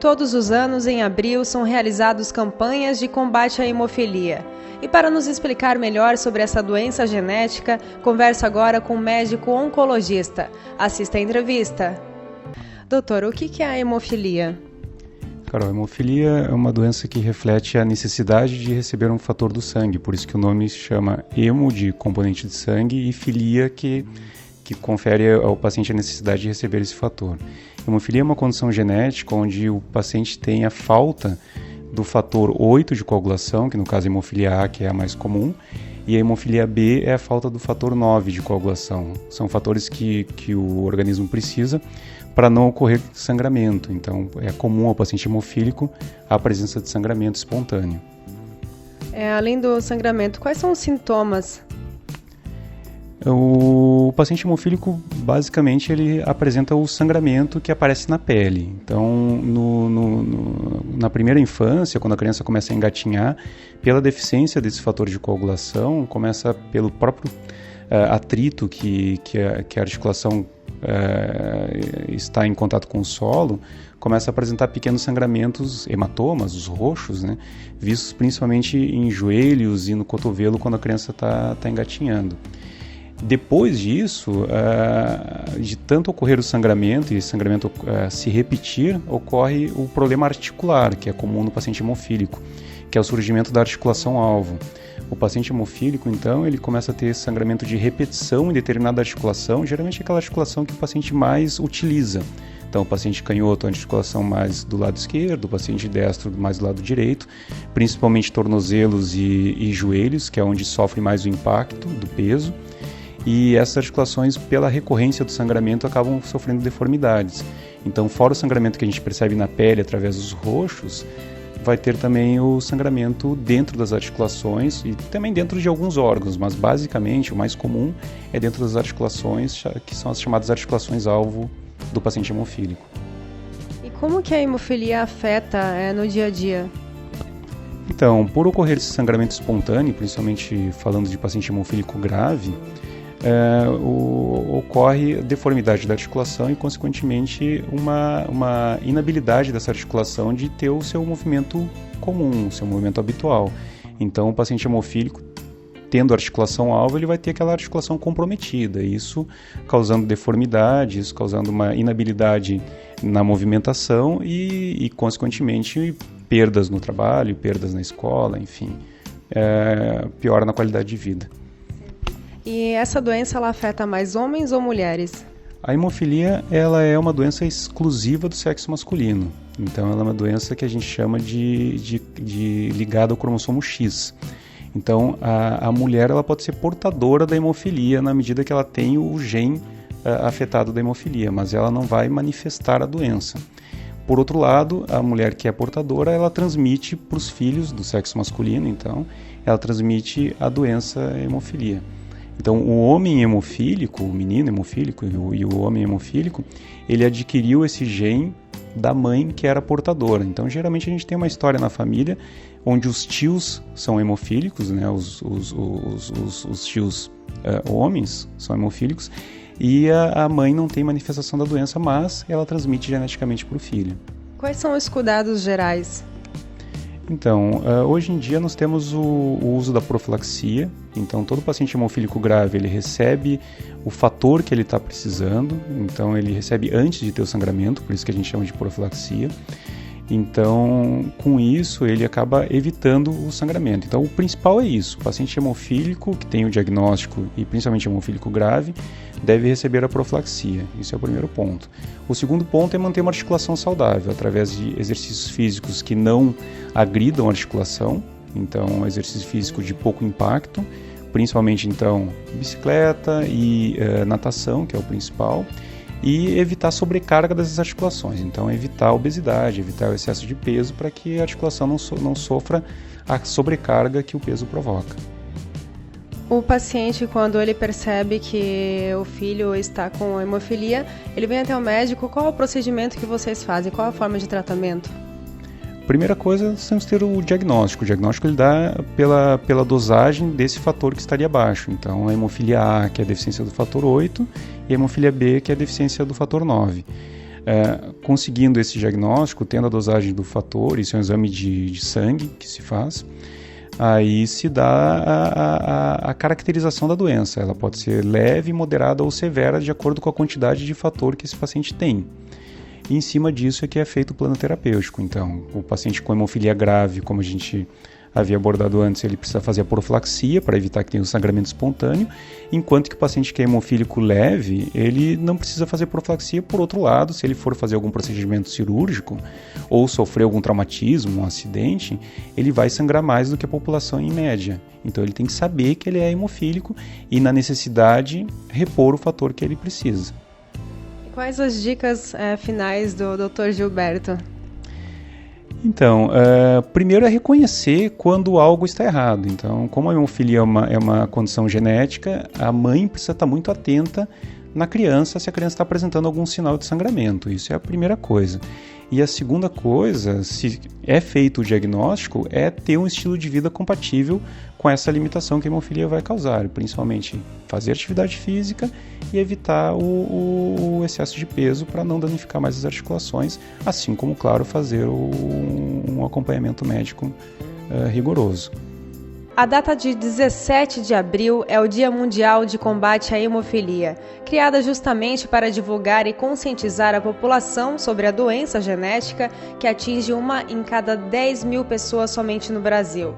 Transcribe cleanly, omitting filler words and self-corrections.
Todos os anos, em abril, são realizadas campanhas de combate à hemofilia. E para nos explicar melhor sobre essa doença genética, converso agora com um médico oncologista. Assista a entrevista. Doutor, o que é a hemofilia? Carol, a hemofilia é uma doença que reflete a necessidade de receber um fator do sangue, por isso que o nome se chama hemo, de componente de sangue, e filia, que confere ao paciente a necessidade de receber esse fator. Hemofilia é uma condição genética onde o paciente tem a falta do fator 8 de coagulação, que no caso é a hemofilia A, que é a mais comum, e a hemofilia B é a falta do fator 9 de coagulação. São fatores que o organismo precisa para não ocorrer sangramento. Então, é comum ao paciente hemofílico a presença de sangramento espontâneo. Além do sangramento, quais são os sintomas? O paciente hemofílico, basicamente, ele apresenta o sangramento que aparece na pele. Então, na primeira infância, quando a criança começa a engatinhar, pela deficiência desse fator de coagulação, começa pelo próprio atrito que a articulação está em contato com o solo, começa a apresentar pequenos sangramentos, hematomas, os roxos, né, vistos principalmente em joelhos e no cotovelo quando a criança está engatinhando. Depois disso, de tanto ocorrer o sangramento e esse sangramento se repetir, ocorre o problema articular, que é comum no paciente hemofílico, que é o surgimento da articulação-alvo. O paciente hemofílico, então, ele começa a ter sangramento de repetição em determinada articulação, geralmente aquela articulação que o paciente mais utiliza. Então, o paciente canhoto, a articulação mais do lado esquerdo, o paciente destro mais do lado direito, principalmente tornozelos e joelhos, que é onde sofre mais o impacto do peso. E essas articulações, pela recorrência do sangramento, acabam sofrendo deformidades. Então, fora o sangramento que a gente percebe na pele através dos roxos, vai ter também o sangramento dentro das articulações e também dentro de alguns órgãos, mas basicamente o mais comum é dentro das articulações, que são as chamadas articulações-alvo do paciente hemofílico. E como que a hemofilia afeta no dia a dia? Então, por ocorrer esse sangramento espontâneo, principalmente falando de paciente hemofílico grave, ocorre deformidade da articulação e, consequentemente, uma inabilidade dessa articulação de ter o seu movimento comum, o seu movimento habitual. Então, o paciente hemofílico, tendo articulação-alvo, ele vai ter aquela articulação comprometida, isso causando deformidade, isso causando uma inabilidade na movimentação e consequentemente, perdas no trabalho, perdas na escola, enfim, piora na qualidade de vida. E essa doença ela afeta mais homens ou mulheres? A hemofilia ela é uma doença exclusiva do sexo masculino. Então ela é uma doença que a gente chama de ligada ao cromossomo X. Então a mulher ela pode ser portadora da hemofilia na medida que ela tem o gene afetado da hemofilia, mas ela não vai manifestar a doença. Por outro lado, a mulher que é portadora, ela transmite para os filhos do sexo masculino, então ela transmite a doença hemofilia. Então, o homem hemofílico, o menino hemofílico e o homem hemofílico, ele adquiriu esse gene da mãe que era portadora. Então, geralmente a gente tem uma história na família onde os tios são hemofílicos, né? Os tios homens são hemofílicos e a mãe não tem manifestação da doença, mas ela transmite geneticamente para o filho. Quais são os cuidados gerais? Então, hoje em dia nós temos o uso da profilaxia. Então, todo paciente hemofílico grave, ele recebe o fator que ele está precisando. Então, ele recebe antes de ter o sangramento, por isso que a gente chama de profilaxia. Então, com isso, ele acaba evitando o sangramento. Então, o principal é isso. O paciente hemofílico, que tem o diagnóstico, e principalmente hemofílico grave, deve receber a profilaxia. Isso é o primeiro ponto. O segundo ponto é manter uma articulação saudável, através de exercícios físicos que não agridam a articulação. Então, exercício físico de pouco impacto, principalmente, então, bicicleta e natação, que é o principal. E evitar sobrecarga das articulações, então evitar a obesidade, evitar o excesso de peso para que a articulação não sofra a sobrecarga que o peso provoca. O paciente, quando ele percebe que o filho está com hemofilia, ele vem até o médico. Qual é o procedimento que vocês fazem? Qual a forma de tratamento? Primeira coisa, nós temos que ter o diagnóstico. O diagnóstico ele dá pela dosagem desse fator que estaria baixo. Então, a hemofilia A, que é a deficiência do fator 8, e a hemofilia B, que é a deficiência do fator 9. Conseguindo esse diagnóstico, tendo a dosagem do fator, isso é um exame de sangue que se faz, aí se dá a caracterização da doença. Ela pode ser leve, moderada ou severa, de acordo com a quantidade de fator que esse paciente tem. E em cima disso é que é feito o plano terapêutico. Então, o paciente com hemofilia grave, como a gente havia abordado antes, ele precisa fazer a profilaxia para evitar que tenha um sangramento espontâneo, enquanto que o paciente que é hemofílico leve, ele não precisa fazer profilaxia. Por outro lado, se ele for fazer algum procedimento cirúrgico ou sofrer algum traumatismo, um acidente, ele vai sangrar mais do que a população em média. Então ele tem que saber que ele é hemofílico e, na necessidade, repor o fator que ele precisa. Quais as dicas finais do Dr. Gilberto? Então, primeiro é reconhecer quando algo está errado. Então, como a hemofilia é uma condição genética, a mãe precisa estar muito atenta na criança se a criança está apresentando algum sinal de sangramento. Isso é a primeira coisa. E a segunda coisa, se é feito o diagnóstico, é ter um estilo de vida compatível com essa limitação que a hemofilia vai causar, principalmente fazer atividade física e evitar o excesso de peso para não danificar mais as articulações, assim como, claro, fazer um acompanhamento médico rigoroso. A data de 17 de abril é o Dia Mundial de Combate à Hemofilia, criada justamente para divulgar e conscientizar a população sobre a doença genética que atinge 1 em cada 10 mil pessoas somente no Brasil.